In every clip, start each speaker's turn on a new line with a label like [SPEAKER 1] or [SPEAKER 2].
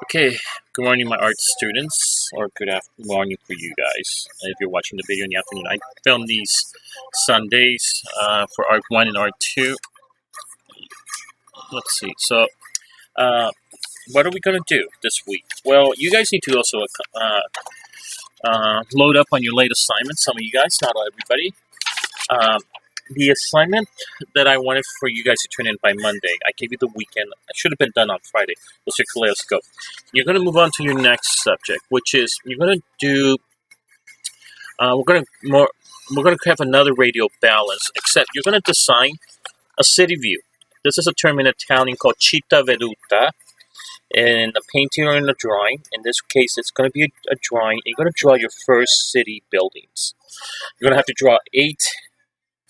[SPEAKER 1] Okay, good morning, my art students, or good morning for you guys. If you're watching the video in the afternoon, I filmed these Sundays for Art 1 and Art 2. Let's see. So, what are we going to do this week? Well, you guys need to also load up on your late assignments. Some of you guys, not everybody. The assignment that I wanted for you guys to turn in by Monday, I gave you the weekend. It should have been done on Friday. Was your kaleidoscope. You're going to move on to your next subject, which is you're going to do. We're going to have another radial balance, except you're going to design a city view. This is a term in Italian called Citta Veduta, in a painting or in a drawing. In this case, it's going to be a drawing. You're going to draw your first city buildings. You're going to have to draw 8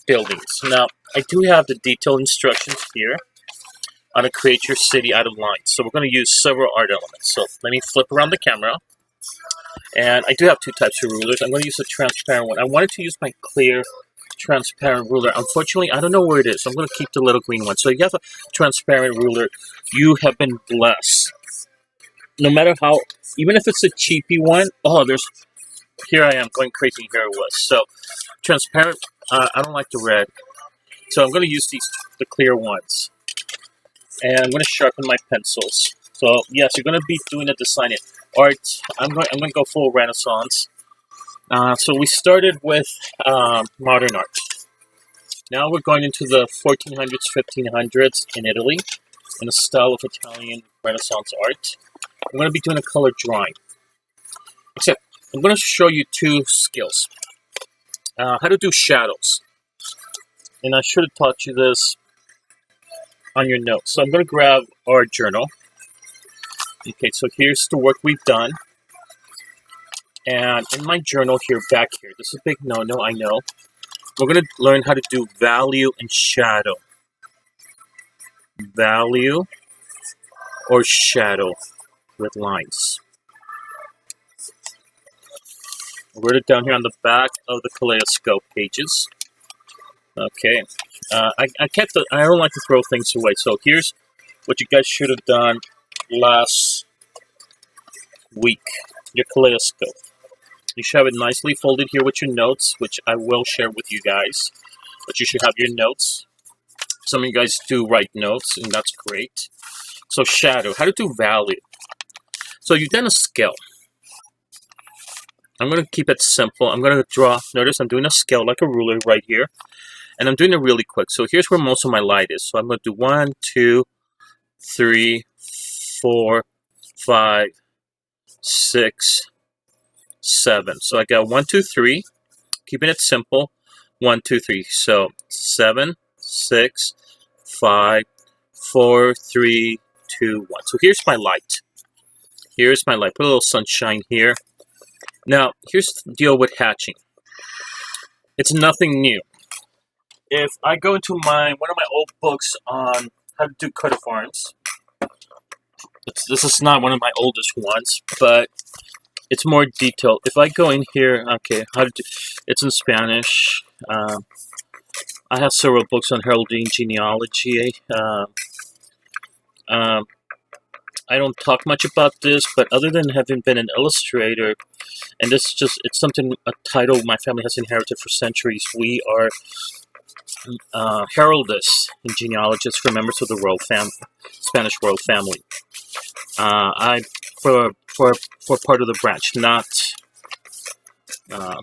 [SPEAKER 1] buildings. Now, I do have the detailed instructions here on how to create your city out of lines. So we're going to use several art elements. So let me flip around the camera. And I do have 2 types of rulers. I'm going to use a transparent one. I wanted to use my clear transparent ruler. Unfortunately, I don't know where it is. I'm going to keep the little green one. So if you have a transparent ruler, you have been blessed. No matter how, even if it's a cheapy one, here I am going crazy. Here it was. So transparent, I don't like the red. So I'm going to use the clear ones. And I'm going to sharpen my pencils. So yes, you're going to be doing a design in art. I'm going to go full Renaissance. So we started with modern art. Now we're going into the 1400s, 1500s in Italy, in the style of Italian Renaissance art. I'm going to be doing a color drawing. Except, I'm going to show you 2 skills. How to do shadows. And I should have taught you this on your notes. So I'm going to grab our journal. Okay, so here's the work we've done. And in my journal here, back here, this is a big no-no, I know. We're going to learn how to do value and shadow. Value or shadow with lines. I wrote it down here on the back of the kaleidoscope pages. Okay. I don't like to throw things away. So here's what you guys should have done last week. Your kaleidoscope. You should have it nicely folded here with your notes, which I will share with you guys. But you should have your notes. Some of you guys do write notes, and that's great. So shadow, how to do value. So you've done a scale. I'm going to keep it simple. I'm going to draw. Notice I'm doing a scale like a ruler right here. And I'm doing it really quick. So here's where most of my light is. So I'm going to do 1, 2, 3, 4, 5, 6, 7. So I got 1, 2, 3. Keeping it simple. 1, 2, 3. So 7, 6, 5, 4, 3, 2, 1. So here's my light. Here's my light. Put a little sunshine here. Now, here's the deal with hatching. It's nothing new. If I go into one of my old books on how to do coat of arms, this is not one of my oldest ones, but it's more detailed. If I go in here, okay, it's in Spanish. I have several books on heraldry and genealogy. I don't talk much about this, but other than having been an illustrator, and this is just, it's something, a title my family has inherited for centuries. We are heraldists and genealogists for members of the Spanish royal family. For part of the branch, not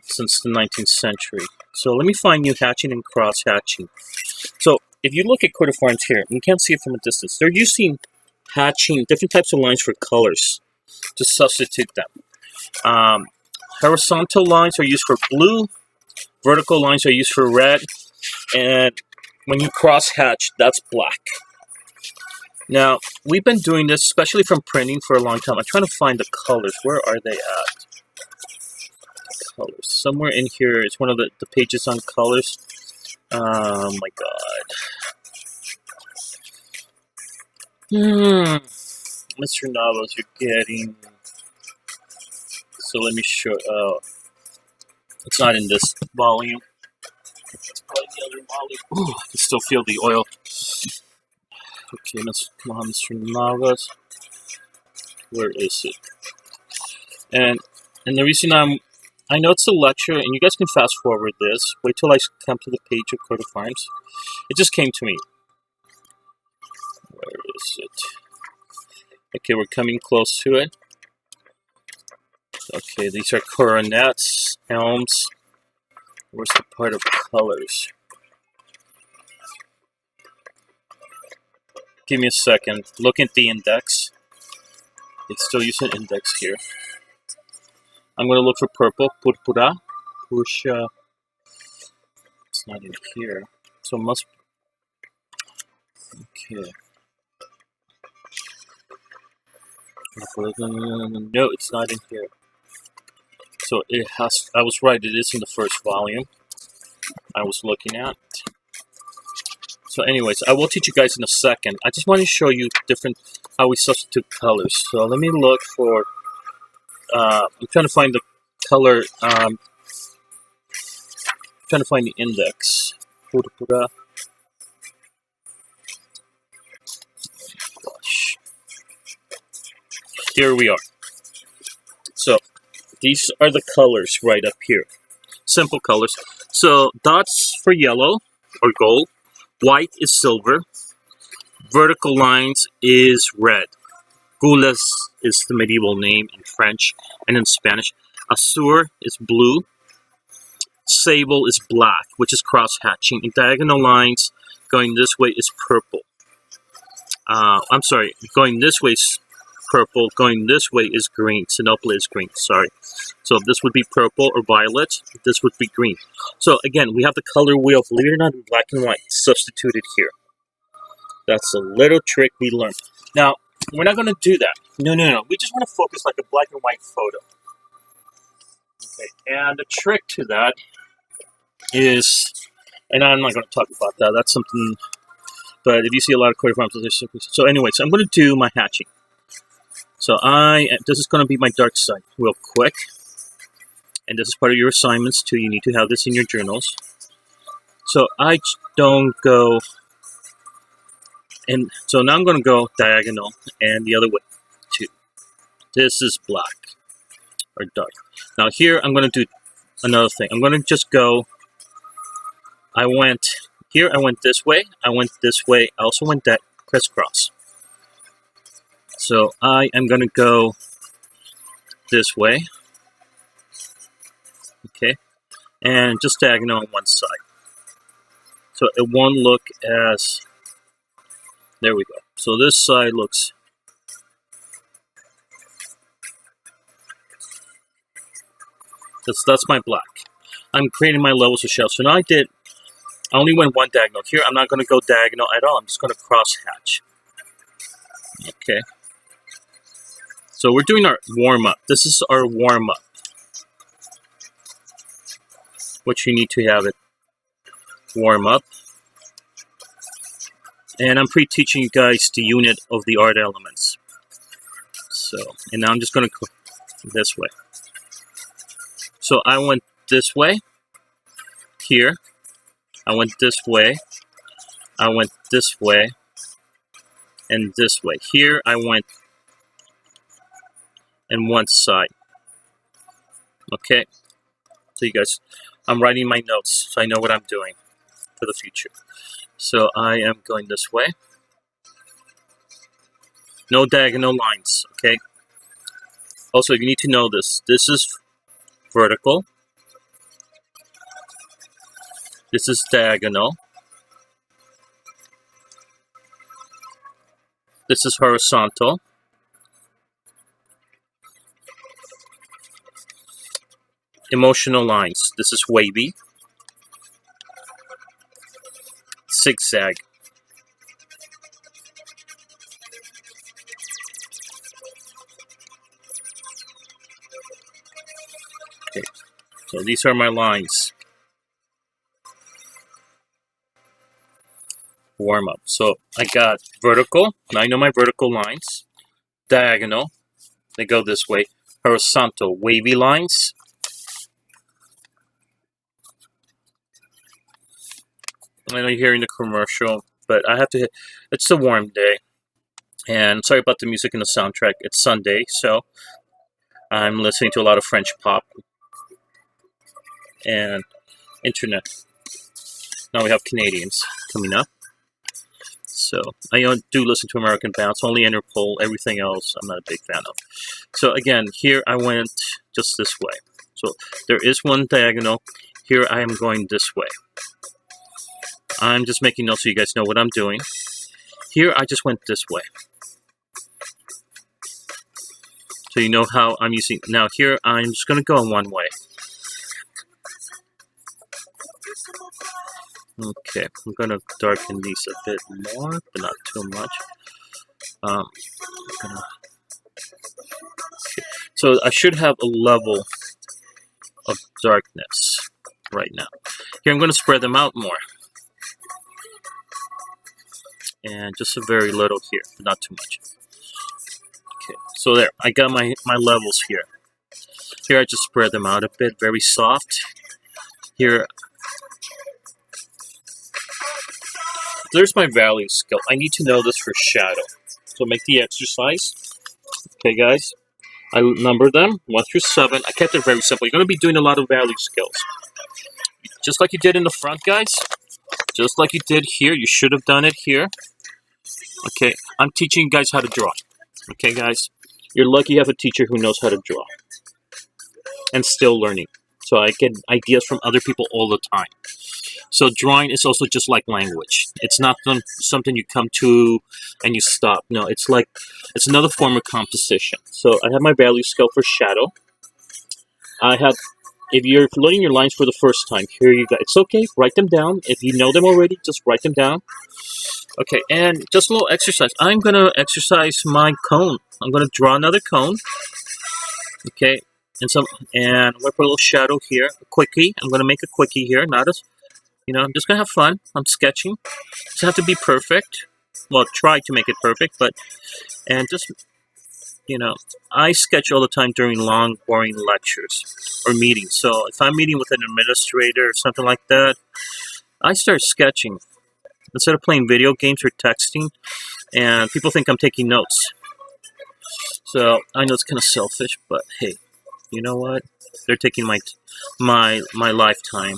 [SPEAKER 1] since the 19th century. So let me find you hatching and cross hatching. So if you look at coat of arms here, you can't see it from a distance. They're using hatching, different types of lines for colors to substitute them. Horizontal lines are used for blue, vertical lines are used for red, and when you cross hatch, that's black. Now, we've been doing this, especially from printing, for a long time. I'm trying to find the colors. Where are they at? Colors. Somewhere in here, it's one of the pages on colors. Oh my god. Mr. Navas, you're getting... So let me show... it's not in this volume. Ooh, I can still feel the oil. Okay, come on, Mr. Navas. Where is it? And the reason I know it's a lecture, and you guys can fast forward this. Wait till I come to the page of Court of Arms. It just came to me. Where is it? Okay, we're coming close to it. Okay, these are coronets, elms. Where's the part of colors? Give me a second. Look at the index. It's still using index here. I'm going to look for purple. Purpura. Pusha. It's not in here. So it must... Okay. No, it's not in here. So it has... I was right. It is in the first volume I was looking at. So anyways, I will teach you guys in a second. I just want to show you how we substitute colors. So let me look for, I'm trying to find the color, trying to find the index. Gosh. Here we are. So these are the colors right up here. Simple colors. So dots for yellow or gold. White is silver. Vertical lines is red. Gules is the medieval name in French and in Spanish. Azur is blue. Sable is black, which is cross-hatching. And diagonal lines going this way is purple. I'm sorry, going this way is purple. Going this way is green. Sinople is green, sorry. So this would be purple or violet. This would be green. So again, we have the color wheel, believe it or not, in black and white, substituted here. That's a little trick we learned. Now, we're not going to do that. No. We just want to focus like a black and white photo. Okay, and the trick to that is, and I'm not going to talk about that. That's something, but if you see a lot of choreographs, so anyways, I'm going to do my hatching. So this is going to be my dark side real quick. And this is part of your assignments too. You need to have this in your journals. So I don't go, and so now I'm going to go diagonal and the other way too. This is black or dark. Now here I'm going to do another thing. I'm going to just go, I went this way, I went this way, I also went that crisscross. So I am going to go this way. Okay, and just diagonal on one side. So it won't look as, there we go. So this side looks, that's my black. I'm creating my levels of shell. So now I only went one diagonal. Here I'm not going to go diagonal at all. I'm just going to cross hatch. Okay. So we're doing our warm-up. This is our warm-up. Which you need to have it warm up. And I'm pre-teaching you guys the unit of the art elements. So, and now I'm just going to go this way. So I went this way. Here. I went this way. I went this way. And this way. Here I went in one side. Okay. So you guys, I'm writing my notes so I know what I'm doing for the future. So I am going this way. No diagonal lines, okay? Also, you need to know this. This is vertical. This is diagonal. This is horizontal. Emotional lines. This is wavy. Zigzag. Okay, so these are my lines. Warm up. So I got vertical. Now I know my vertical lines. Diagonal. They go this way. Horizontal. Wavy lines. I know you're hearing the commercial, but I have to hit. It's a warm day, and sorry about the music and the soundtrack. It's Sunday, so I'm listening to a lot of French pop and internet. Now we have Canadians coming up. So I do listen to American bands, only Interpol. Everything else I'm not a big fan of. So again, here I went just this way. So there is one diagonal. Here I am going this way. I'm just making notes so you guys know what I'm doing. Here I just went this way. So you know how I'm using. Now here I'm just going to go in one way. Okay, I'm going to darken these a bit more, but not too much. Okay. So I should have a level of darkness right now. Here I'm going to spread them out more. And just a very little here, but not too much. Okay, so there, I got my levels here. Here I just spread them out a bit, very soft. Here, there's my value skill. I need to know this for shadow. So make the exercise. Okay, guys. I numbered them, 1 through 7. I kept it very simple. You're going to be doing a lot of value skills. Just like you did in the front, guys. Just like you did here. You should have done it here. Okay, I'm teaching you guys how to draw. Okay, guys. You're lucky you have a teacher who knows how to draw. And still learning. So I get ideas from other people all the time. So drawing is also just like language. It's not something you come to and you stop. No, it's another form of composition. So I have my value scale for shadow. If you're learning your lines for the first time, here you go. It's okay, write them down. If you know them already, just write them down. Okay, and just a little exercise. I'm going to exercise my cone. I'm going to draw another cone. Okay, and I'm going to put a little shadow here. A quickie. I'm going to make a quickie here, not as... I'm just going to have fun. I'm sketching. It doesn't have to be perfect. Well, try to make it perfect, and just, I sketch all the time during long, boring lectures or meetings. So if I'm meeting with an administrator or something like that, I start sketching instead of playing video games or texting, and people think I'm taking notes. So I know it's kind of selfish, but hey, you know what? They're taking my lifetime.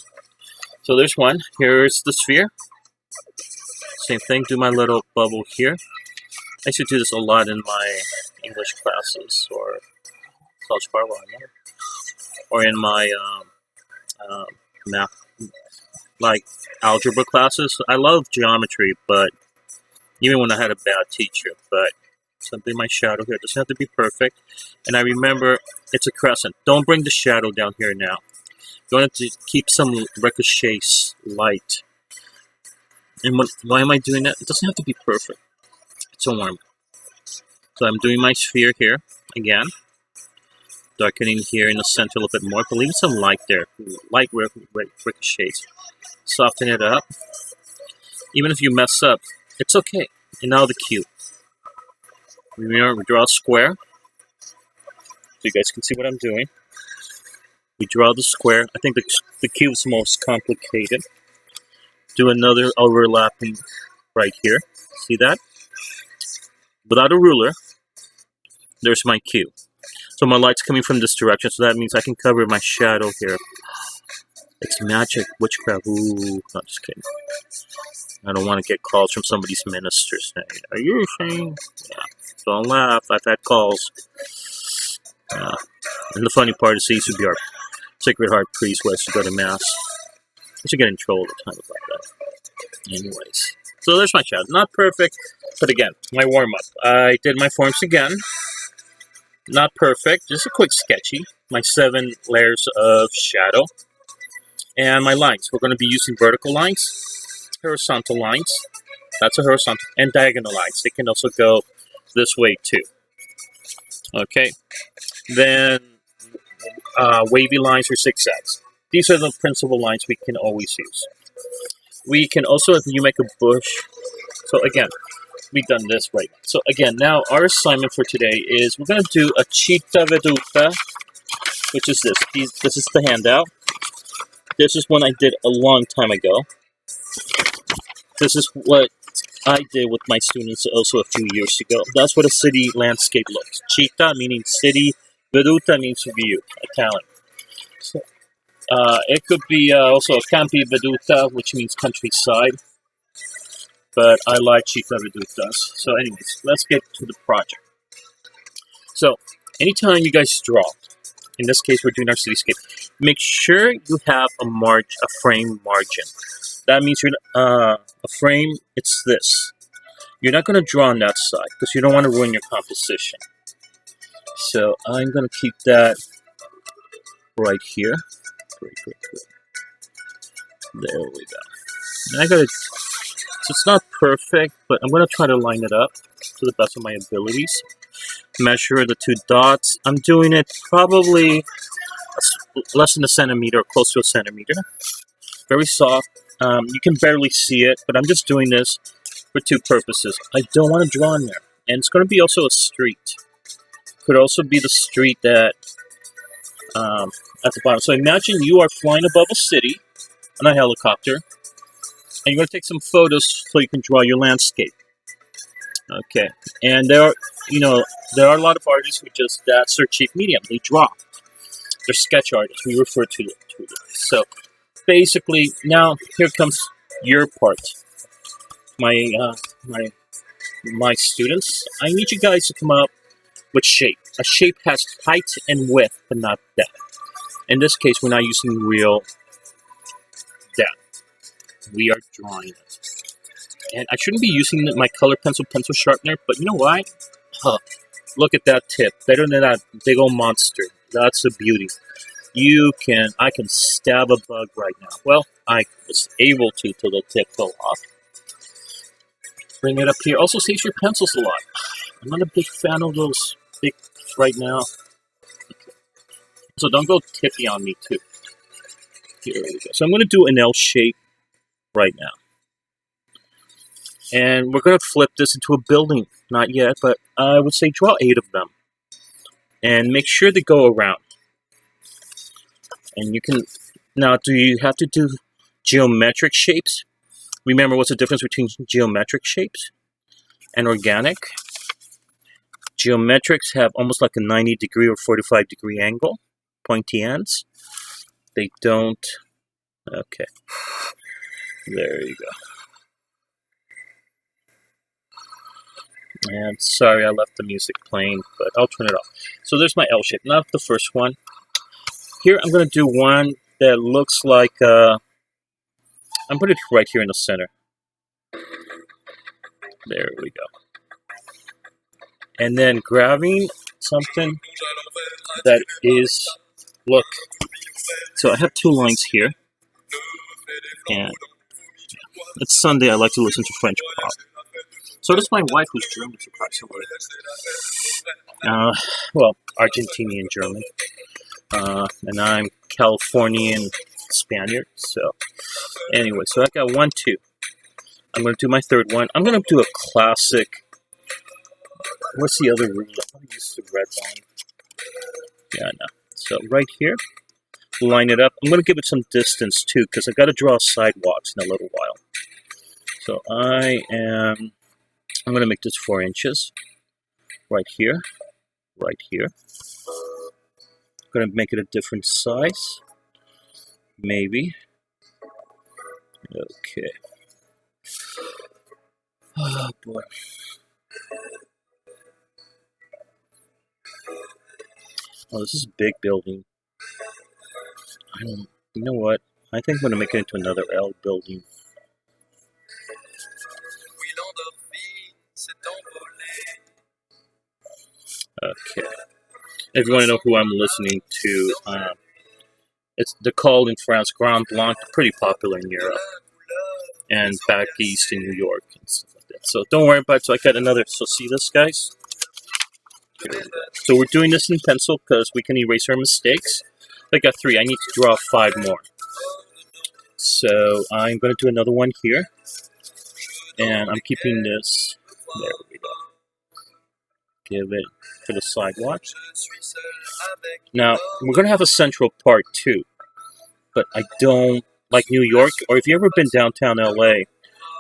[SPEAKER 1] So there's one. Here's the sphere. Same thing. Do my little bubble here. I used to do this a lot in my English classes or or in my math, like algebra classes. I love geometry, but even when I had a bad teacher, but something my shadow here doesn't have to be perfect. And I remember it's a crescent. Don't bring the shadow down here now. You want to keep some ricochets light. And why am I doing that? It doesn't have to be perfect. It's so warm. So I'm doing my sphere here again. Darkening here in the center a little bit more. But leave some light there. Light ricochets. Soften it up. Even if you mess up, it's okay. And now the cube. Remember, we draw a square. So you guys can see what I'm doing. We draw the square. I think the cube's most complicated. Do another overlapping right here. See that? Without a ruler, there's my cube. So my light's coming from this direction, so that means I can cover my shadow here. It's magic, witchcraft. Ooh, not just kidding. I don't want to get calls from somebody's ministers saying, "Are you saying?" Yeah. Don't laugh. I've had calls. And the funny part is he used to be our Sacred Heart priest who has to go to Mass. I should get in trouble all the time about that. Anyways. So there's my shadow. Not perfect, but again, my warm-up. I did my forms again. Not perfect, just a quick sketchy. My 7 layers of shadow. And my lines. We're going to be using vertical lines, horizontal lines. That's a horizontal. And diagonal lines. They can also go this way too. Okay. Then wavy lines or zigzags. These are the principal lines we can always use. We can also, if you make a bush. So again, we've done this right. So again, now our assignment for today is we're going to do a Citta Veduta, which is this. This is the handout. This is one I did a long time ago. this is what I did with my students also a few years ago. That's what a city landscape looks. Citta meaning city, Veduta means view, Italian. So, it could be also a Campi Veduta, which means countryside, but I like Citta Vedutas. So anyways, let's get to the project. So, anytime you guys draw, in this case we're doing our cityscape, make sure you have a frame margin. That means you're a frame, it's this. You're not going to draw on that side because you don't want to ruin your composition. So I'm going to keep that right here. Great. There we go. And I got to, so it's not perfect, but I'm going to try to line it up to the best of my abilities. Measure the two dots. I'm doing it probably less than a centimeter or close to a centimeter. Very soft. You can barely see it, but I'm just doing this for two purposes. I don't want to draw in there. And it's going to be also a street. Could also be the street that at the bottom. So imagine you are flying above a city on a helicopter, and you're going to take some photos so you can draw your landscape. Okay, and there are a lot of artists who just, that's their chief medium. They draw. They're sketch artists. We refer to them. So basically, now here comes your part. My students, I need you guys to come up with shape. A shape has height and width, but not depth. In this case, we're not using real depth. We are drawing it. And I shouldn't be using my color pencil sharpener, but you know why? Huh. Look at that tip. Better than that big old monster. That's the beauty. I can stab a bug right now. Well, I was able to till the tip fell off. Bring it up here. Also saves your pencils a lot. I'm not a big fan of those big right now. Okay. So don't go tippy on me too. Here we go. So I'm going to do an L shape right now. And we're going to flip this into a building. Not yet, but I would say draw 8 of them. And make sure they go around. And you can, now do you have to do geometric shapes? Remember what's the difference between geometric shapes and organic? Geometrics have almost like a 90-degree or 45-degree angle, pointy ends. They don't, okay. There you go. And sorry I left the music playing, but I'll turn it off. So there's my L shape, not the first one. Here I'm going to do one that looks like, I'm putting it right here in the center. There we go. And then grabbing something that is, look. So I have 2 lines here. And it's Sunday, I like to listen to French pop. So does my wife, who's German, surprisingly. Well, Argentinian German. And I'm Californian Spaniard. So, anyway, so I got 1, 2. I'm going to do my third one. I'm going to do a classic. What's the other rule? I'm going to use the red line. Yeah, no. So, right here, line it up. I'm going to give it some distance, too, because I've got to draw sidewalks in a little while. So, I'm going to make this 4 inches. Right here. Right here. I'm going to make it a different size. Maybe. Okay. Oh, boy. Oh, this is a big building. You know what? I think I'm going to make it into another L building. Okay. If you want to know who I'm listening to, they're called in France Grand Blanc, pretty popular in Europe, and back east in New York and stuff like that. So don't worry about it. So I got another. So see this, guys? So we're doing this in pencil because we can erase our mistakes. I got 3. I need to draw 5 more. So I'm going to do another one here, and I'm keeping this. There we go. Give it for the sidewalk. Now, we're going to have a central part too, but I don't, like New York, or if you've ever been downtown LA,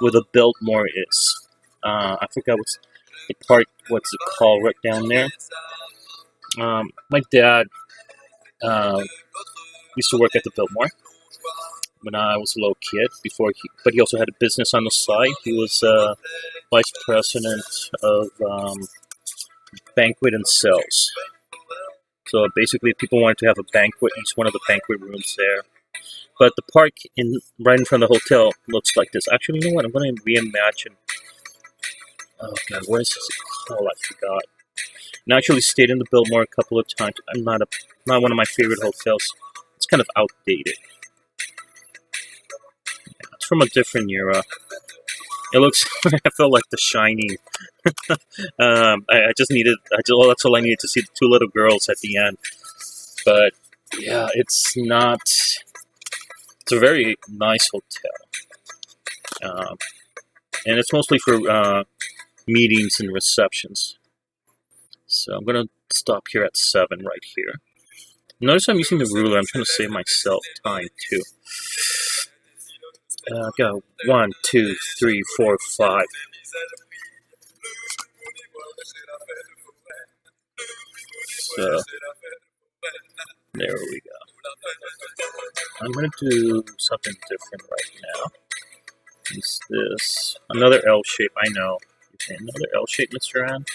[SPEAKER 1] where the Biltmore is. I forgot what's the park. What's it called? Right down there. My dad used to work at the Biltmore when I was a little kid. But he also had a business on the side. He was vice president of banquet and sales. So basically, people wanted to have a banquet. Each one of the banquet rooms there. But the park right in front of the hotel looks like this. Actually, you know what? I'm going to reimagine. Oh God, what is this called? I forgot. And I actually stayed in the Biltmore a couple of times. I'm not one of my favorite hotels. It's kind of outdated. It's from a different era. It looks. I felt like The Shining. I just needed. Well, that's all I needed to see the two little girls at the end. But yeah, it's not. It's a very nice hotel, and it's mostly for meetings and receptions. So I'm gonna stop here at 7 right here. Notice I'm using the ruler. I'm trying to save myself time too. Go 1, 2, 3, 4, 5. So there we go. I'm gonna do something different right now. Is this another L shape? I know. Okay, another L shape, Mr. Ann.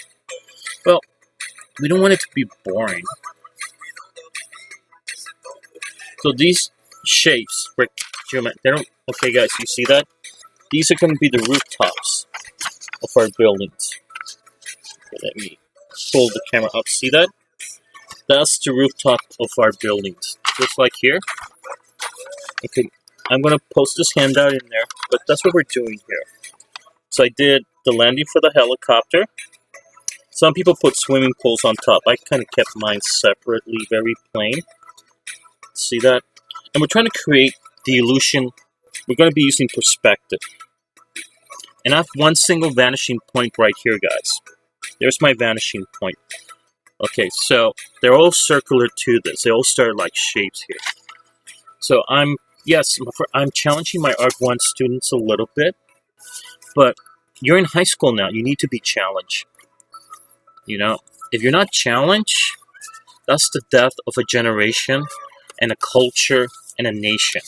[SPEAKER 1] Well, we don't want it to be boring. So these shapes, they don't. Okay, guys, you see that? These are going to be the rooftops of our buildings. Okay, let me pull the camera up. See that? That's the rooftop of our buildings. Just like here. Okay, I'm going to post this handout in there, but that's what we're doing here. So I did the landing for the helicopter. Some people put swimming pools on top. I kind of kept mine separately, very plain. See that? And we're trying to create the illusion. We're going to be using perspective. And I have one single vanishing point right here, guys. There's my vanishing point. Okay, so they're all circular to this. They all start like shapes here. So I'm challenging my Art 1 students a little bit. But you're in high school now. You need to be challenged. You know, if you're not challenged, that's the death of a generation and a culture and a nation.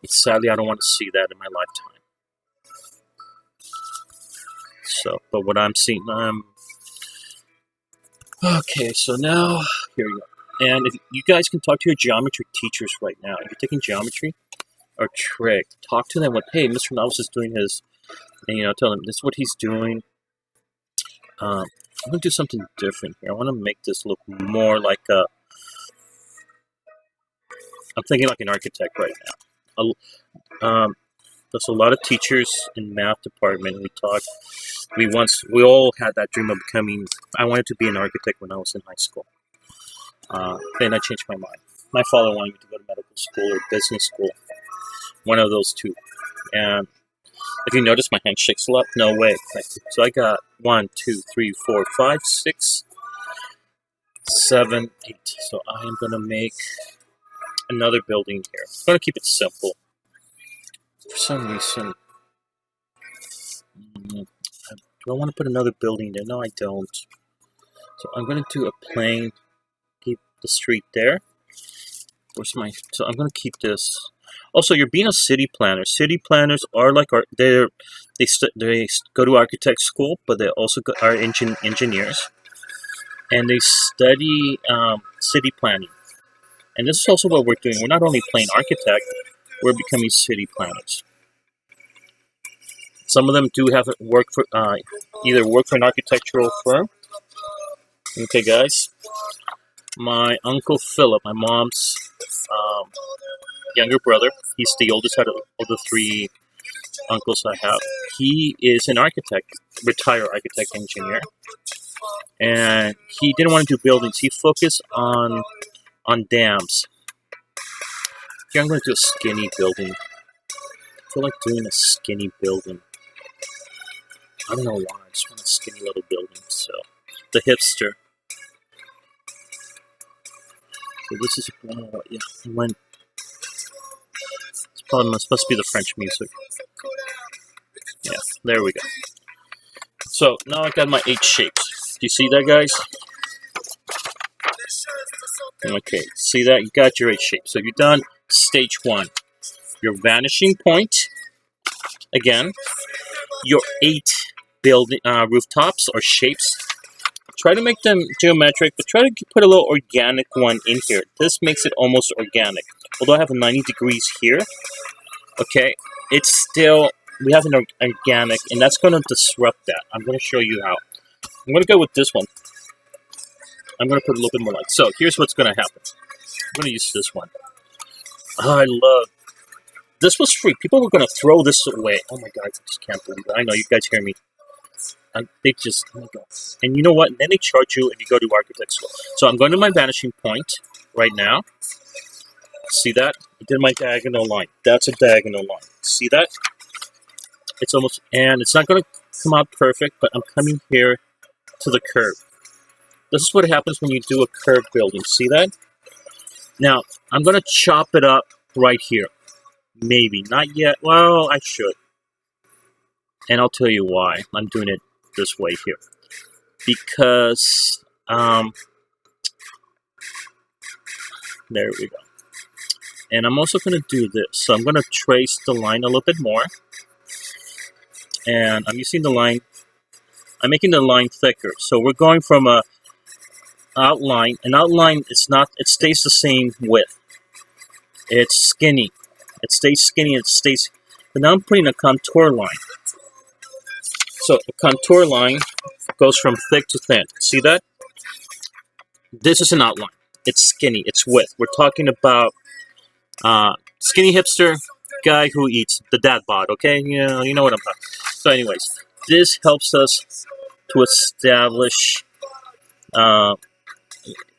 [SPEAKER 1] Sadly, I don't want to see that in my lifetime. So, but what I'm seeing, okay, so now, here we go. And if you guys can talk to your geometry teachers right now. If you're taking geometry or trig, talk to them with, hey, Mr. Navas is doing his, and, tell them this is what he's doing. I'm going to do something different here. I want to make this look more like a, I'm thinking like an architect right now. There's a lot of teachers in math department. We all had that dream of becoming. I wanted to be an architect when I was in high school. Then I changed my mind. My father wanted me to go to medical school or business school. One of those two. And if you notice, my hand shakes a lot. No way. So I got 1, 2, 3, 4, 5, 6, 7, 8. So I am gonna make another building here. I'm gonna keep it simple. For some reason, do I want to put another building there? No, I don't. So I'm going to do a plain, keep the street there. So I'm going to keep this. Also, you're being a city planner. City planners are like, they go to architect school, but they also are engineers. And they study city planning. And this is also what we're doing. We're not only playing architect, we're becoming city planners. Some of them do have either work for an architectural firm. Okay, guys. My Uncle Philip, my mom's younger brother, he's the oldest out of the 3 uncles I have. He is an architect, retired architect engineer. And he didn't want to do buildings. He focused on dams. Here I'm going to do a skinny building. I feel like doing a skinny building. I don't know why. I just want a skinny little building. So, the hipster. So this is it's probably supposed to be the French music. Yeah, there we go. So now I got my 8 shapes. Do you see that, guys? Okay, see that? You got your 8 shapes. So you've done stage 1. Your vanishing point. Again, your 8 building rooftops or shapes. Try to make them geometric, but try to put a little organic one in here. This makes it almost organic. Although I have a 90 degrees here, okay, it's still, we have an organic, and that's going to disrupt that. I'm going to show you how. I'm going to go with this one. I'm going to put a little bit more light. So here's what's going to happen. I'm going to use this one. Oh, I love, this was free. People were going to throw this away. Oh my God, I just can't believe it. I know, you guys hear me. They just, oh my God. And you know what? And then they charge you if you go to Architect Store. So I'm going to my vanishing point right now. See that? I did my diagonal line. That's a diagonal line. See that? It's almost, and it's not going to come out perfect, but I'm coming here to the curve. This is what happens when you do a curved building. See that? Now, I'm going to chop it up right here. Maybe. Not yet. Well, I should. And I'll tell you why I'm doing it this way here. Because, there we go. And I'm also going to do this. So I'm going to trace the line a little bit more. And I'm using the line, I'm making the line thicker. So we're going from a outline. An outline, it's not, it stays the same width. It's skinny. It stays skinny, it stays, but now I'm putting a contour line. So a contour line goes from thick to thin. See that? This is an outline. It's skinny, it's width. We're talking about skinny hipster guy who eats the dad bod, okay? You know what I'm talking about. So anyways, this helps us to establish,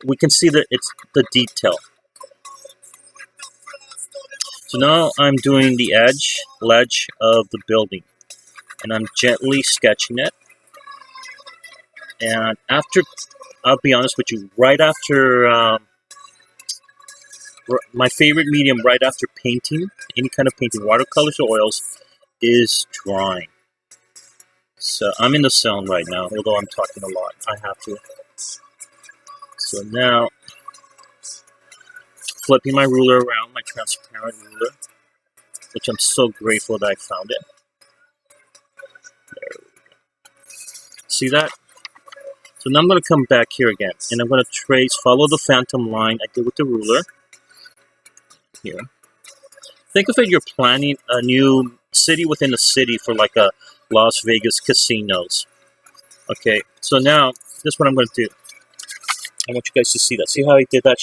[SPEAKER 1] we can see that it's the detail. So now I'm doing the ledge of the building, and I'm gently sketching it. And after, I'll be honest with you, right after, my favorite medium right after painting, any kind of painting, watercolors or oils, is drawing. So I'm in the zone right now, although I'm talking a lot. I have to. So now, flipping my ruler around, my transparent ruler, which I'm so grateful that I found it. There we go. See that? So now I'm going to come back here again, and I'm going to trace, follow the phantom line I did with the ruler. Here. Think of it, you're planning a new city within a city for like a Las Vegas casinos. Okay, so now, this is what I'm going to do. I want you guys to see that. See how I did that?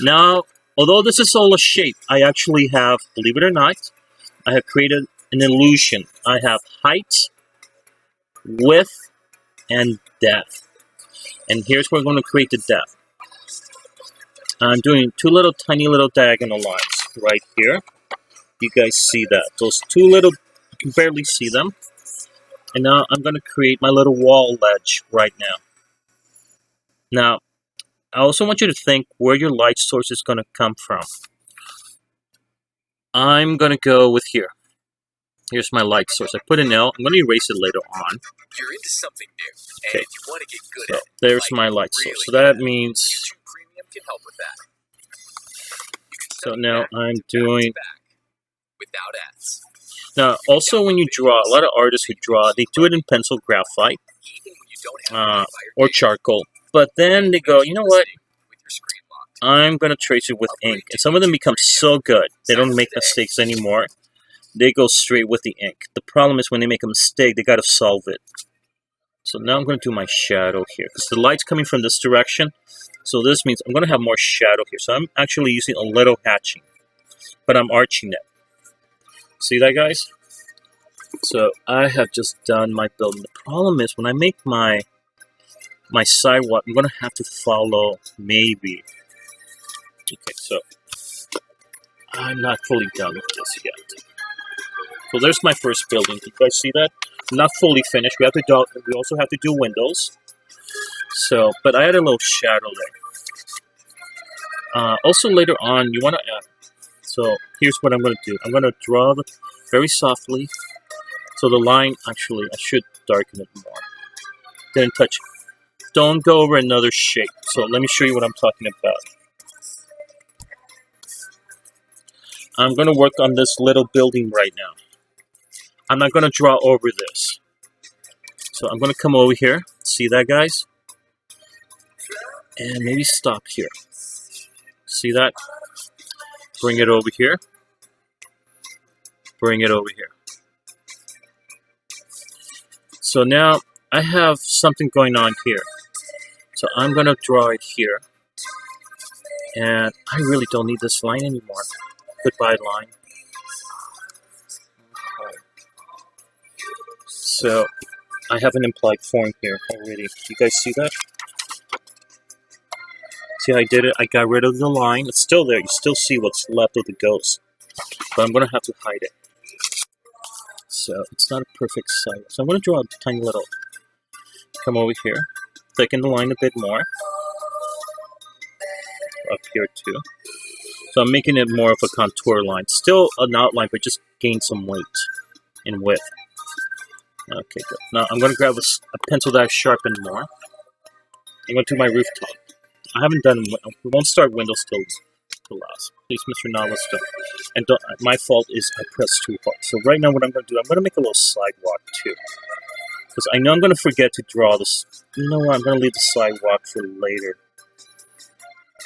[SPEAKER 1] Now, although this is all a shape, I actually have, believe it or not, I have created an illusion. I have height, width, and depth. And here's where we're going to create the depth. I'm doing two little tiny little diagonal lines right here. You guys see that? Those two little, you can barely see them. And now I'm going to create my little wall ledge right now. Now, I also want you to think where your light source is going to come from. I'm going to go with here. Here's my light source. I put an L. I'm going to erase it later on.
[SPEAKER 2] You're into something new, and
[SPEAKER 1] okay.
[SPEAKER 2] If you want to get good
[SPEAKER 1] so
[SPEAKER 2] at it,
[SPEAKER 1] there's my light source. So that means.
[SPEAKER 2] Premium can help with that.
[SPEAKER 1] So now I'm doing.
[SPEAKER 2] Without ads.
[SPEAKER 1] Now, also when you draw, a lot of artists who draw, they do it in pencil graphite or charcoal. But then they go, you know what? I'm going to trace it with ink. And some of them become so good, they don't make mistakes anymore. They go straight with the ink. The problem is when they make a mistake, they got to solve it. So now I'm going to do my shadow here. Because the light's coming from this direction. So this means I'm going to have more shadow here. So I'm actually using a little hatching. But I'm arching it. See that, guys? So I have just done my building. The problem is when I make my sidewalk, I'm going to have to follow maybe. Okay, so I'm not fully done with this yet. So there's my first building. You guys see that? I'm not fully finished. We also have to do windows. So, but I had a little shadow there. Also later on, you want to add. So here's what I'm going to do. I'm going to draw very softly. So the line, actually, I should darken it more. Didn't touch it. Don't go over another shape. So let me show you what I'm talking about. I'm going to work on this little building right now. I'm not going to draw over this. So I'm going to come over here. See that, guys? And maybe stop here. See that? Bring it over here. Bring it over here. So now I have something going on here. So I'm going to draw it here. And I really don't need this line anymore. Goodbye line. Okay. So I have an implied form here already. You guys see that? See how I did it? I got rid of the line. It's still there. You still see what's left of the ghost. But I'm going to have to hide it. So it's not a perfect size. So I'm going to draw a tiny little. Come over here. Thicken the line a bit more. Up here too. So I'm making it more of a contour line. Still an outline, but just gain some weight and width. Okay, good. Now I'm going to grab a pencil that I sharpened more. I'm going to do my rooftop. I haven't done. We won't start windows till last. Please, Mr. Navas, don't. And don't, my fault is I pressed too hard. So right now, what I'm going to do, I'm going to make a little sidewalk too, because I know I'm going to forget to draw this. You know what? I'm going to leave the sidewalk for later.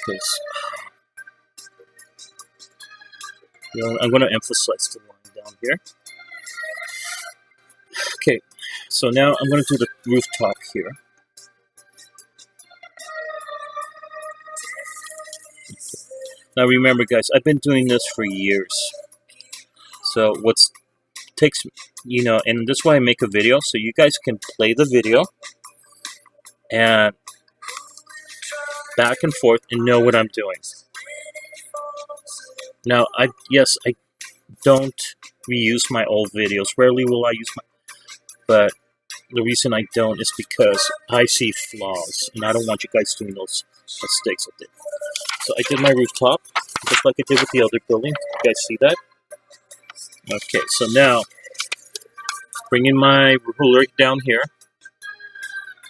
[SPEAKER 1] Because I'm going to emphasize the line down here. Okay, so now I'm going to do the rooftop here. Now remember, guys, I've been doing this for years. So takes, and that's why I make a video, so you guys can play the video and back and forth and know what I'm doing. Now, I don't reuse my old videos. Rarely will I use but the reason I don't is because I see flaws, and I don't want you guys doing those mistakes I did. So I did my rooftop, just like I did with the other building. You guys see that? Okay, so now, bringing my ruler down here,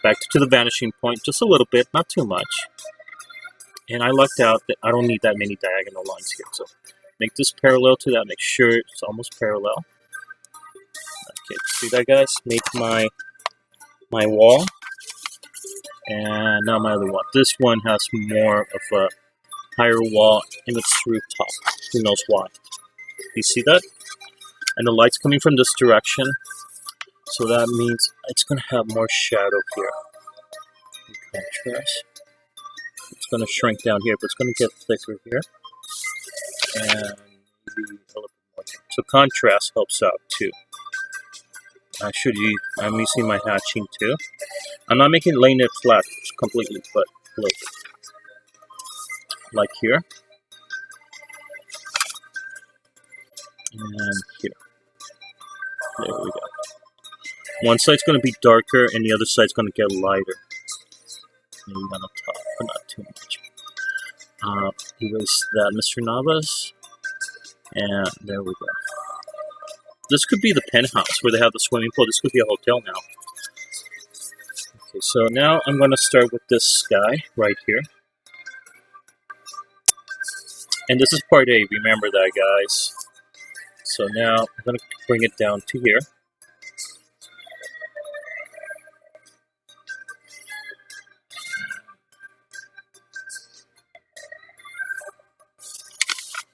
[SPEAKER 1] back to the vanishing point, just a little bit, not too much. And I lucked out that I don't need that many diagonal lines here. So make this parallel to that, make sure it's almost parallel. Okay, see that, guys? Made my wall. And now my other wall. This one has more of a higher wall in its rooftop. Who knows why? You see that? And the light's coming from this direction. So that means it's going to have more shadow here. In contrast. It's going to shrink down here, but it's going to get thicker here. And maybe a little bit more. So contrast helps out too. I'm using my hatching too. I'm not laying it flat completely, but look. Like here. And here. There we go. One side's going to be darker and the other side's going to get lighter. Maybe on the top, but not too much. Erase that, Mr. Navas. And there we go. This could be the penthouse where they have the swimming pool. This could be a hotel now. Okay, so now I'm going to start with this sky right here. And this is part A, remember that, guys. So now I'm going to bring it down to here.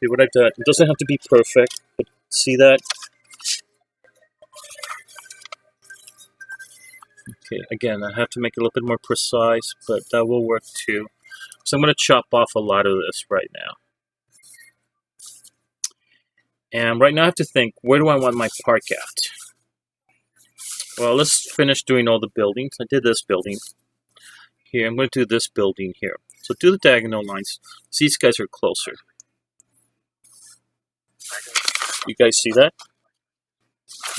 [SPEAKER 1] See what I've done? It doesn't have to be perfect, but see that? Okay, again, I have to make it a little bit more precise, but that will work too. So I'm going to chop off a lot of this right now. And right now I have to think, where do I want my park at? Well, let's finish doing all the buildings. I did this building here. I'm going to do this building here. So do the diagonal lines. So these guys are closer. You guys see that?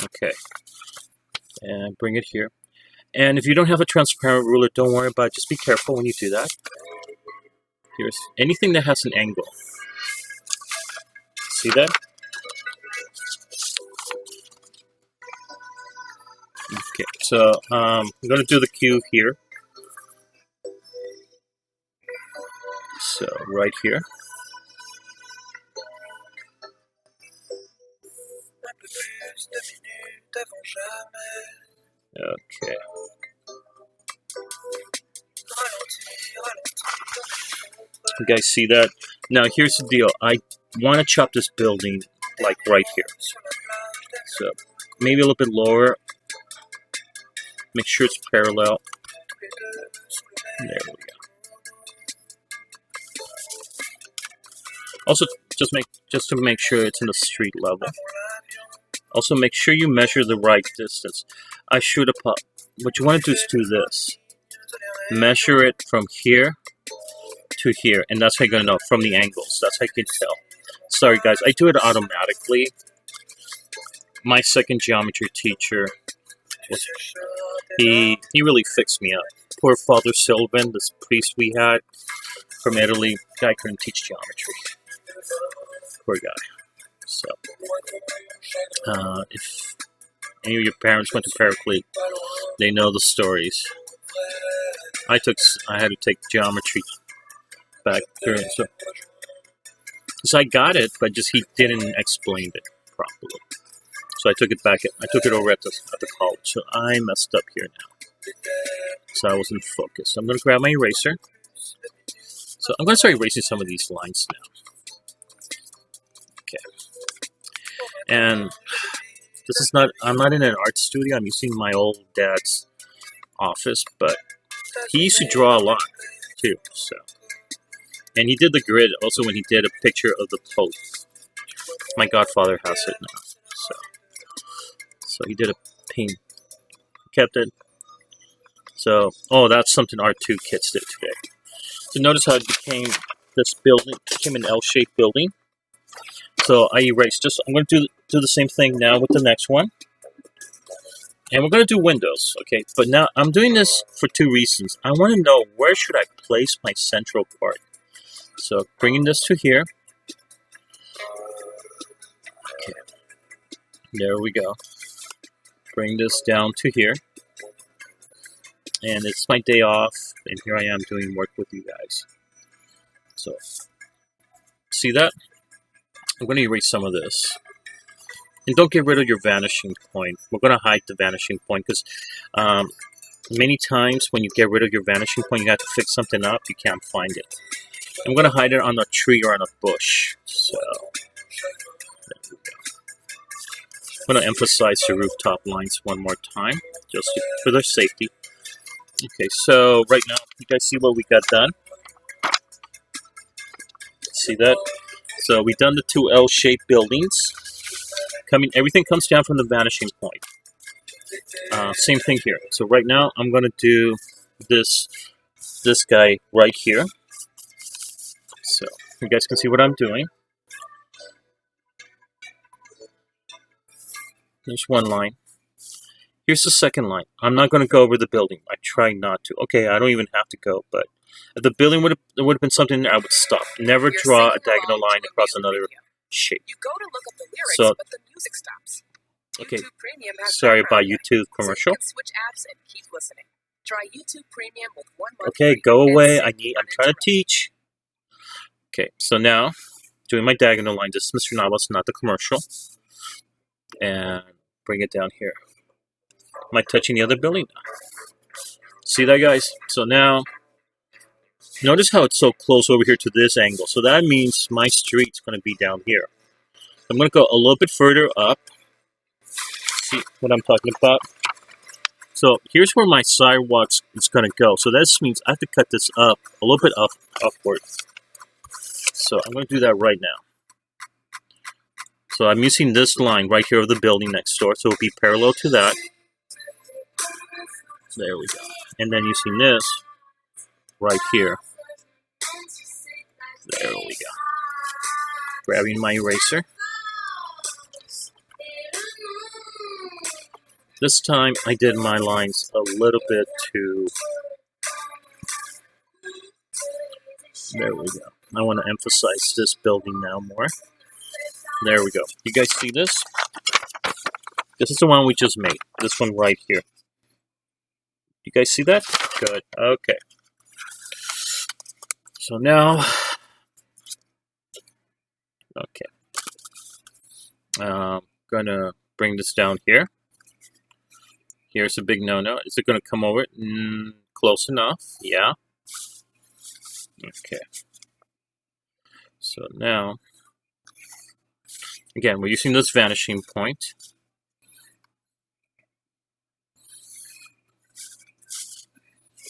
[SPEAKER 1] Okay. And bring it here. And if you don't have a transparent ruler, don't worry about it. Just be careful when you do that. Here's anything that has an angle. See that? Okay, so I'm going to do the cue here. So right here. Okay. You guys see that? Now here's the deal. I want to chop this building like right here. So maybe a little bit lower. Make sure it's parallel. There we go. Also, just to make sure it's in the street level. Also, make sure you measure the right distance. I should have put. What you want to do is do this. Measure it from here to here, and that's how you're going to know from the angles. That's how you can tell. Sorry, guys, I do it automatically. My second geometry teacher, he really fixed me up. Poor Father Sylvan, this priest we had from Italy, guy couldn't teach geometry. Poor guy. So, if any of your parents went to Paraclete, they know the stories. I had to take geometry back there, so I got it, but just he didn't explain it properly. So I took it back. I took it over at the college. So I messed up here now. So I wasn't focused. I'm going to grab my eraser. So I'm going to start erasing some of these lines now. Okay. And this is not. I'm not in an art studio. I'm using my old dad's office, but he used to draw a lot too. So. And he did the grid also when he did a picture of the Pope. My godfather has it now. So he did a paint. Kept it. So, oh, that's something Art 2 kids did today. So notice how it became this building, became an L-shaped building. So I erased I'm going to do the same thing now with the next one. And we're going to do windows, okay? But now I'm doing this for two reasons. I want to know where should I place my central part. So bringing this to here. Okay. There we go. Bring this down to here. And it's my day off, and here I am doing work with you guys. So, see that? I'm going to erase some of this. And don't get rid of your vanishing point. We're going to hide the vanishing point, because many times when you get rid of your vanishing point, you have to fix something up, you can't find it. I'm going to hide it on a tree or on a bush. So, there we go. I'm going to emphasize the rooftop lines one more time, just for their safety. Okay, so right now, you guys see what we got done? See that? So we've done the two L-shaped buildings. Everything comes down from the vanishing point. Same thing here. So right now, I'm going to do this guy right here. So you guys can see what I'm doing. There's one line. Here's the second line. I'm not going to go over the building. I try not to. Okay, I don't even have to go, but if the building would have been something there, I would stop. Never draw a diagonal line across another shape.
[SPEAKER 2] You go to look up the lyrics, but the music stops.
[SPEAKER 1] Okay,
[SPEAKER 2] YouTube Premium has
[SPEAKER 1] sorry about YouTube commercial.
[SPEAKER 2] So you can switch apps and keep listening. Try YouTube Premium with 1 month.
[SPEAKER 1] Okay, go away. I'm trying to teach. Okay, so now doing my diagonal line. This is Mr. Navas, not the commercial. And bring it down here. Am I touching the other building? See that, guys? So now, notice how it's so close over here to this angle. So that means my street's going to be down here. I'm going to go a little bit further up. See what I'm talking about? So here's where my sidewalk is going to go. So that means I have to cut this up a little bit upward. So I'm going to do that right now. So I'm using this line right here of the building next door. So it'll be parallel to that. There we go. And then using this right here. There we go. Grabbing my eraser. This time I did my lines a little bit too. There we go. I want to emphasize this building now more. There we go. You guys see this? This is the one we just made. This one right here. You guys see that? Good. Okay. So now, okay. Gonna bring this down here. Here's a big no-no. Is it gonna come over? Close enough. Yeah. Okay. So now, again, we're using this vanishing point.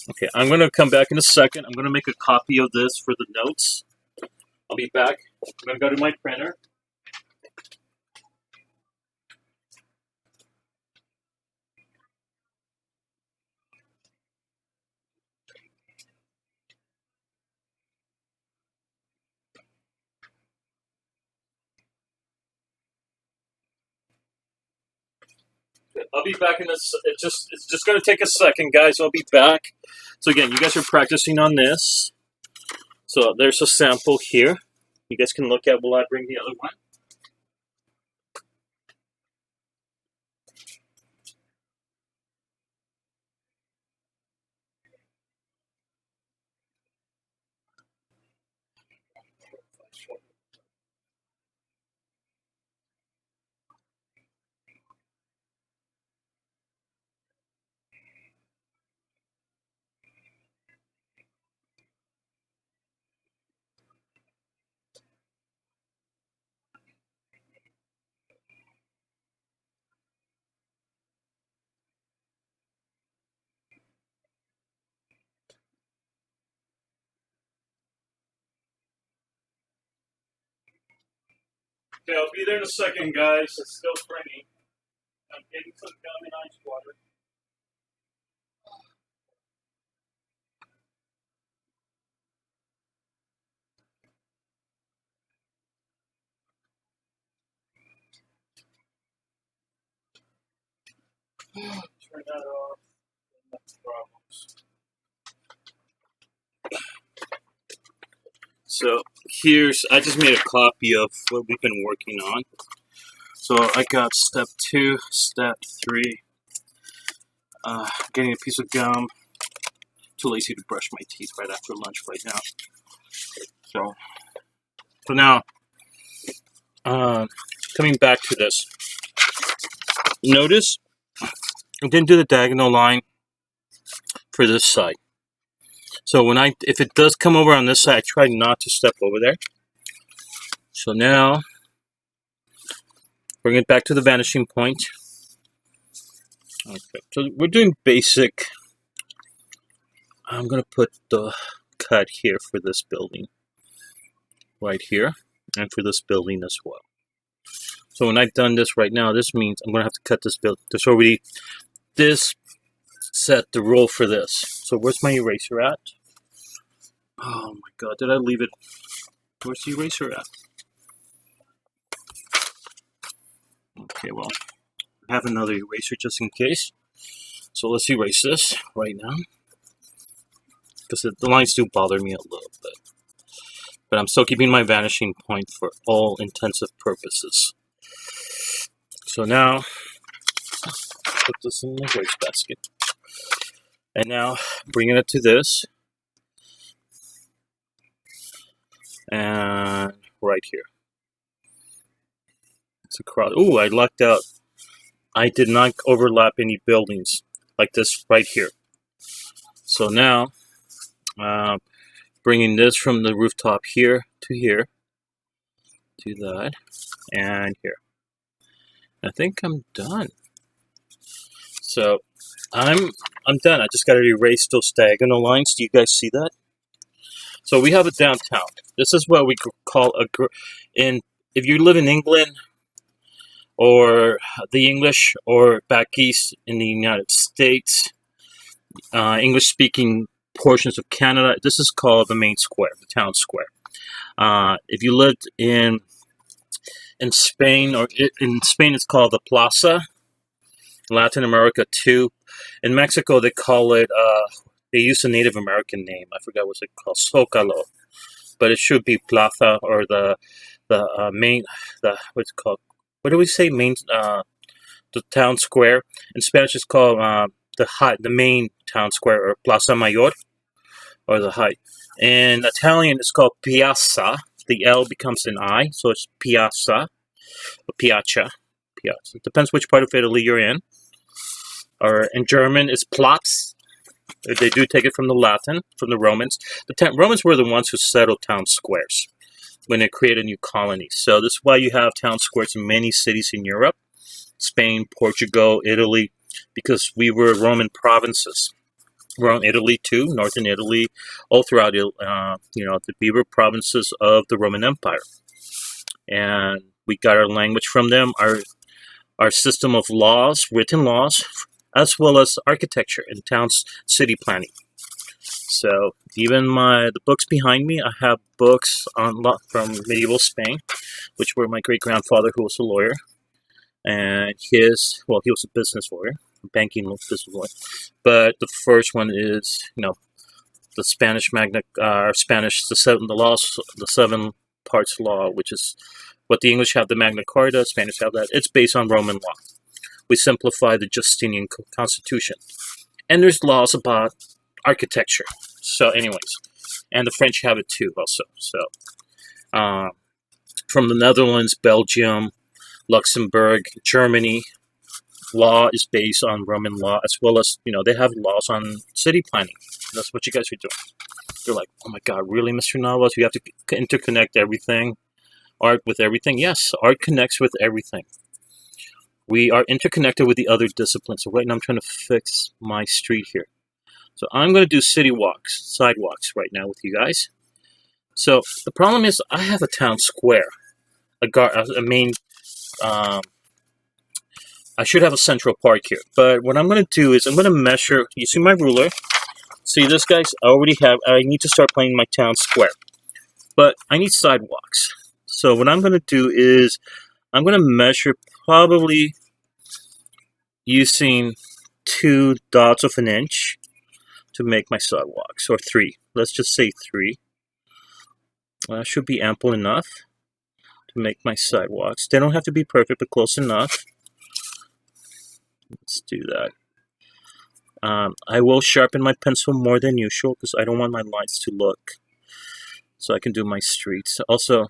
[SPEAKER 1] Okay, I'm going to come back in a second. I'm going to make a copy of this for the notes. I'll be back. I'm going to go to my printer. I'll be back in this. It's just going to take a second, guys. I'll be back. So again, you guys are practicing on this. So there's a sample here. You guys can look at while I bring the other one. Okay, I'll be there in a second, guys. It's still printing. I'm getting some gum and ice water. Turn that off. That's problems. So I just made a copy of what we've been working on. So I got step 2, step 3, getting a piece of gum. Too lazy to brush my teeth right after lunch right now. So now, coming back to this. Notice I didn't do the diagonal line for this side. So if it does come over on this side, I try not to step over there. So now, bring it back to the vanishing point. Okay, so we're doing basic. I'm going to put the cut here for this building. Right here. And for this building as well. So when I've done this right now, this means I'm going to have to cut this building. There's already this set the roll for this. So where's my eraser at? Oh my god, did I leave it? Where's the eraser at? Okay, well, I have another eraser just in case. So let's erase this right now. Because the lines do bother me a little bit. But I'm still keeping my vanishing point for all intensive purposes. So now, put this in the waste basket. And now, bringing it to this. And right here. It's across. Ooh, I lucked out. I did not overlap any buildings like this right here. So now, bringing this from the rooftop here to here, to that, and here. I think I'm done. So I'm done. I just got to erase those diagonal lines. Do you guys see that? So we have a downtown. This is what we call if you live in England or the English or back east in the United States, English-speaking portions of Canada, this is called the main square, the town square. If you lived in Spain, in Spain it's called the plaza. Latin America too. In Mexico they call it, they use a Native American name. I forgot what's it called, Zócalo. But it should be plaza or the main, what's it called? What do we say? Main, the town square. In Spanish, it's called the main town square, or Plaza Mayor, or the height. In Italian, it's called Piazza. The L becomes an I, so it's Piazza, or Piazza. Piazza. It depends which part of Italy you're in. Or in German, it's Platz. They do take it from the Latin, from the Romans. The Romans were the ones who settled town squares when they created new colonies. So this is why you have town squares in many cities in Europe, Spain, Portugal, Italy, because we were Roman provinces. Around Italy too, northern Italy, all throughout we were provinces of the Roman Empire, and we got our language from them, our system of laws, written laws, as well as architecture and towns, city planning. So even the books behind me, I have books from medieval Spain, which were my great grandfather, who was a lawyer, and he was a business lawyer. Banking business lawyer. But the first one is, the Spanish the 7 parts law, which is what the English have, the Magna Carta, Spanish have that. It's based on Roman law. We simplify the Justinian Constitution. And there's laws about architecture. So anyways, and the French have it too also. So from the Netherlands, Belgium, Luxembourg, Germany, law is based on Roman law, as well as, they have laws on city planning. That's what you guys are doing. You're like, oh my God, really, Mr. Navas? You have to interconnect everything, art with everything? Yes, art connects with everything. We are interconnected with the other disciplines. So right now I'm trying to fix my street here. So I'm going to do sidewalks right now with you guys. So the problem is I have a town square, a main... I should have a central park here, but what I'm going to do is I'm going to measure. You see my ruler? See this, guys? I need to start planning my town square, but I need sidewalks. So what I'm going to do is I'm going to measure, probably using 2 dots of an inch to make my sidewalks, or 3. Let's just say 3. That should be ample enough to make my sidewalks. They don't have to be perfect, but close enough. Let's do that. I will sharpen my pencil more than usual because I don't want my lines to look. So I can do my streets. Also,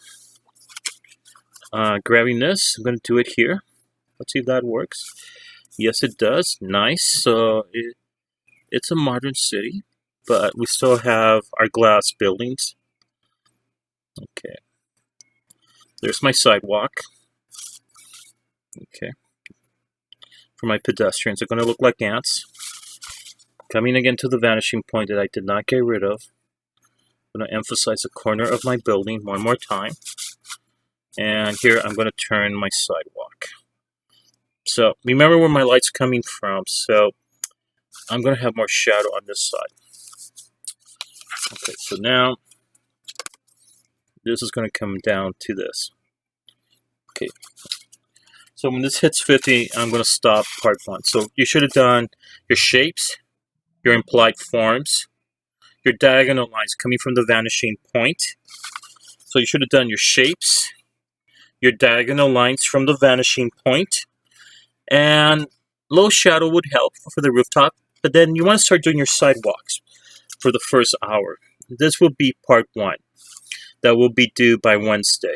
[SPEAKER 1] grabbing this, I'm going to do it here. Let's see if that works. Yes, it does. Nice. So it's a modern city, but we still have our glass buildings. Okay. There's my sidewalk. Okay. For my pedestrians, they're going to look like ants. Coming again to the vanishing point that I did not get rid of. I'm going to emphasize the corner of my building one more time. And here I'm going to turn my sidewalk. So remember where my light's coming from. So I'm going to have more shadow on this side. Okay, so now this is going to come down to this. Okay. So when this hits 50, I'm going to stop part 1. So you should have done your shapes, your implied forms, your diagonal lines coming from the vanishing point. So you should have done your shapes, your diagonal lines from the vanishing point, and low shadow would help for the rooftop. But then you want to start doing your sidewalks for the first hour. This will be part 1. That will be due by Wednesday.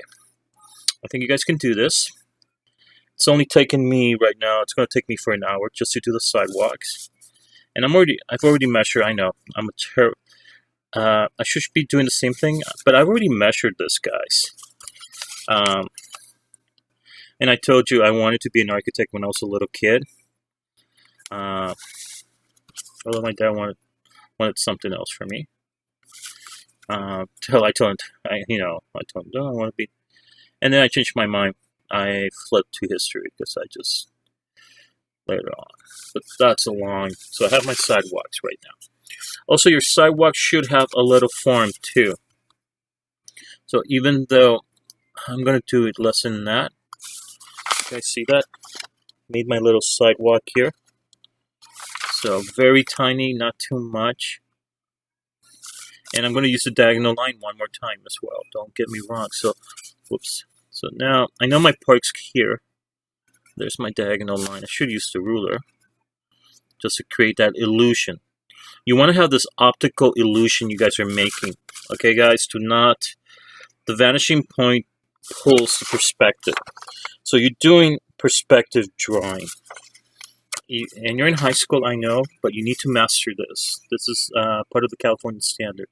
[SPEAKER 1] I think you guys can do this. It's only taken me right now, it's going to take me for an hour just to do the sidewalks. And I've already measured, I know, I should be doing the same thing, but I've already measured this, guys. And I told you I wanted to be an architect when I was a little kid. Although my dad wanted something else for me. Till I told him, no, I want to be. And then I changed my mind. I flipped to history because I just later on. But that's a long. So I have my sidewalks right now. Also, your sidewalk should have a little form too. So even though I'm going to do it less than that. You guys see that? Made my little sidewalk here. So very tiny, not too much. And I'm going to use the diagonal line one more time as well. Don't get me wrong. So, whoops. So now, I know my park's here. There's my diagonal line. I should use the ruler just to create that illusion. You want to have this optical illusion you guys are making. Okay, guys, the vanishing point pulls the perspective. So you're doing perspective drawing. And you're in high school, I know, but you need to master this. This is part of the California standard.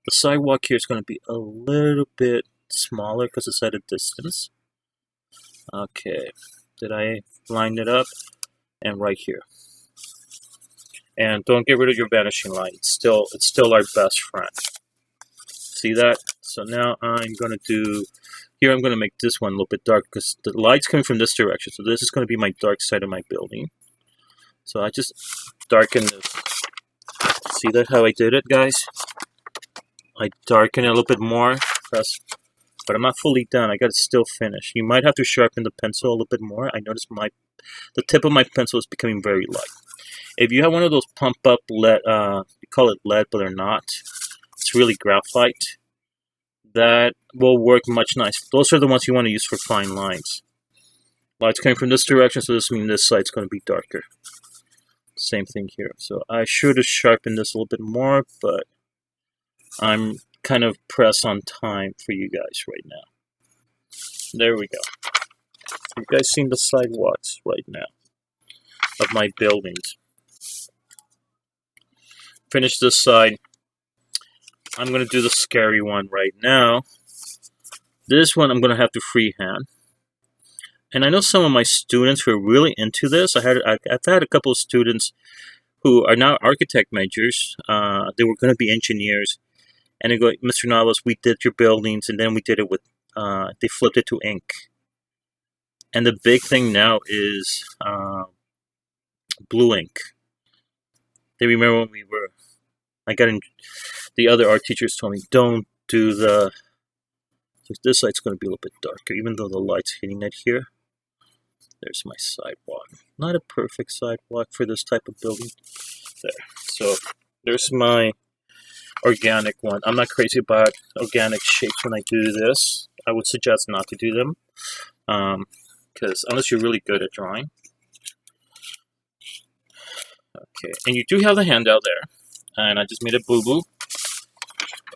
[SPEAKER 1] The sidewalk here is going to be a little bit smaller because it's at a distance. Okay, did I line it up? And right here. And don't get rid of your vanishing line. It's still our best friend. See that? So now I'm going to do, here I'm going to make this one a little bit dark because the light's coming from this direction. So this is going to be my dark side of my building. So I just darken this. See that how I did it, guys? I darken it a little bit more, but I'm not fully done. I got to still finish. You might have to sharpen the pencil a little bit more. I noticed the tip of my pencil is becoming very light. If you have one of those pump up lead, you call it lead, but they're not. It's really graphite. That will work much nicer. Those are the ones you want to use for fine lines. Light's coming from this direction, so this means this side's going to be darker. Same thing here. So I should have sharpened this a little bit more, but I'm kind of pressed on time for you guys right now. There we go. You guys seen the sidewalks right now of my buildings. Finish this side. I'm going to do the scary one right now. This one I'm going to have to freehand. And I know some of my students who are really into this. I've had a couple of students who are now architect majors. They were going to be engineers. And they go, Mr. Navas, we did your buildings, and then we did it with, they flipped it to ink. And the big thing now is blue ink. They remember when the other art teachers told me, don't do this light's going to be a little bit darker, even though the light's hitting it here. There's my sidewalk. Not a perfect sidewalk for this type of building. There. So there's my organic one. I'm not crazy about organic shapes when I do this. I would suggest not to do them. Because unless you're really good at drawing. Okay, and you do have the handout there. And I just made a boo-boo.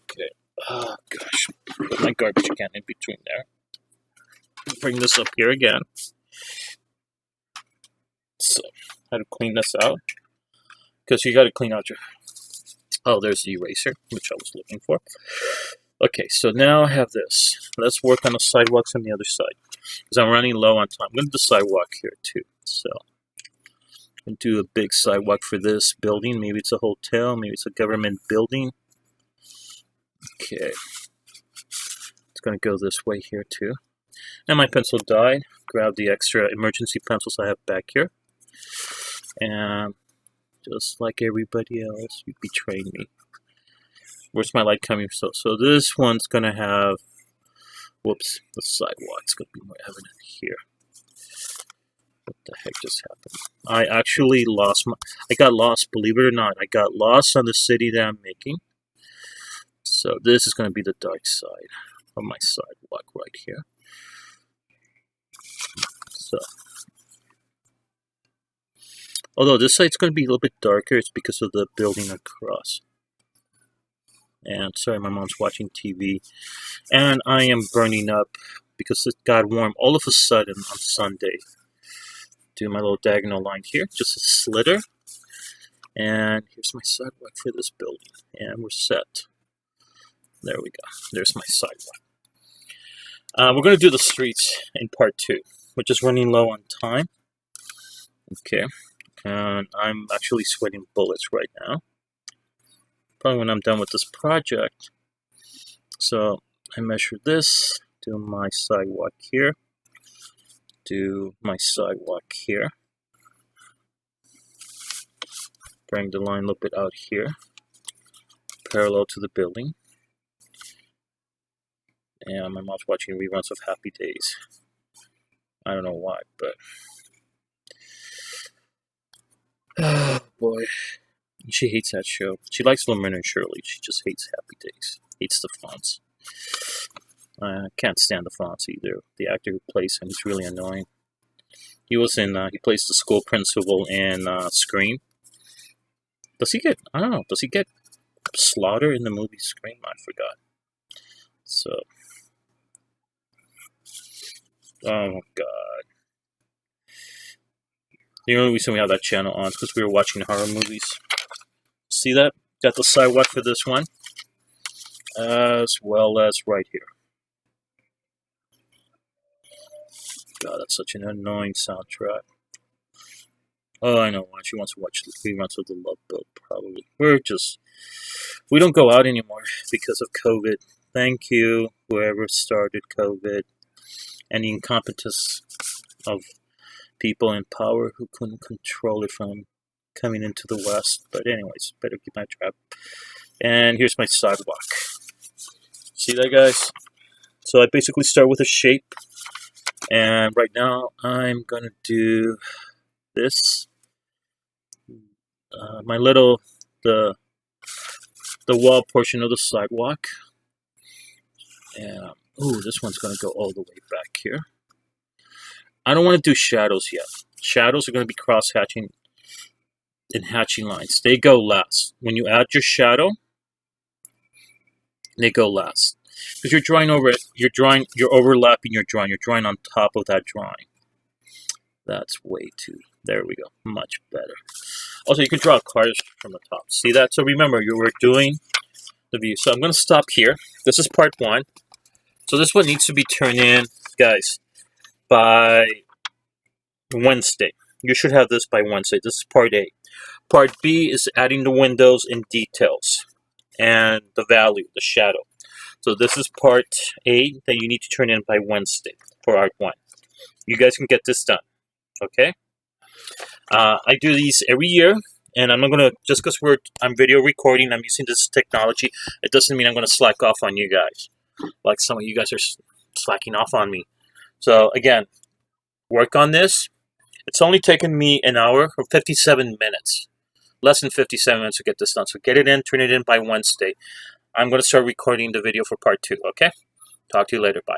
[SPEAKER 1] Okay. Oh, gosh. Put my garbage can in between there. Bring this up here again. So, how to clean this out. Because you got to clean out your... Oh, there's the eraser, which I was looking for. Okay, so now I have this. Let's work on the sidewalks on the other side. Because I'm running low on time. I'm going to do the sidewalk here, too. So, I'm going to do a big sidewalk for this building. Maybe it's a hotel. Maybe it's a government building. Okay. It's going to go this way here, too. And my pencil died. Grab the extra emergency pencils I have back here. And just like everybody else, you betrayed me. Where's my light coming from? So this one's going to have, whoops, the sidewalk's going to be more evident here. What the heck just happened? I actually I got lost, believe it or not. I got lost on the city that I'm making. So this is going to be the dark side of my sidewalk right here. So, although this side's going to be a little bit darker, it's because of the building across. And sorry, my mom's watching TV. And I am burning up because it got warm all of a sudden on Sunday. Do my little diagonal line here, just a slitter. And here's my sidewalk for this building. And we're set. There we go. There's my sidewalk. We're going to do the streets in part 2. We're just running low on time. Okay. And I'm actually sweating bullets right now. Probably when I'm done with this project. So I measure this, do my sidewalk here, do my sidewalk here, bring the line a little bit out here, parallel to the building. And my mom's watching reruns of Happy Days. I don't know why, but... Oh, boy. She hates that show. She likes Lemon and Shirley. She just hates Happy Days. Hates the fonts. I can't stand the fonts either. The actor who plays him is really annoying. He was in. He plays the school principal in Scream. Does he get? I don't know. Does he get slaughtered in the movie Scream? I forgot. So, oh god. The only reason we have that channel on is because we were watching horror movies. See that? Got the sidewalk for this one, as well as right here. God, that's such an annoying soundtrack. Oh, I know why. She wants to watch the reruns of The Love Boat, probably. We don't go out anymore because of COVID. Thank you, whoever started COVID, and the incompetence of people in power who couldn't control it from coming into the West. But anyways, better keep my trap. And here's my sidewalk. See that, guys? So I basically start with a shape. And right now, I'm going to do this. My little, the wall portion of the sidewalk. And, ooh, this one's going to go all the way back here. I don't want to do shadows yet. Shadows are going to be cross-hatching and hatching lines. They go last. When you add your shadow, they go last. Because you're drawing over it, you're overlapping your drawing. You're drawing on top of that drawing. That's way too, there we go, much better. Also, you can draw cars from the top. See that? So remember, you were doing the view. So I'm going to stop here. This is part 1. So this one needs to be turned in, guys, by Wednesday. You should have this by Wednesday. This is part A. Part B is adding the windows and details and the value, the shadow. So this is part A that you need to turn in by Wednesday for art 1. You guys can get this done, okay? I do these every year, and I'm not gonna, just because I'm video recording, I'm using this technology, it doesn't mean I'm gonna slack off on you guys, like some of you guys are slacking off on me. So again, work on this. It's only taken me an hour or 57 minutes, less than 57 minutes to get this done. So get it in, turn it in by Wednesday. I'm going to start recording the video for part 2, okay? Talk to you later. Bye.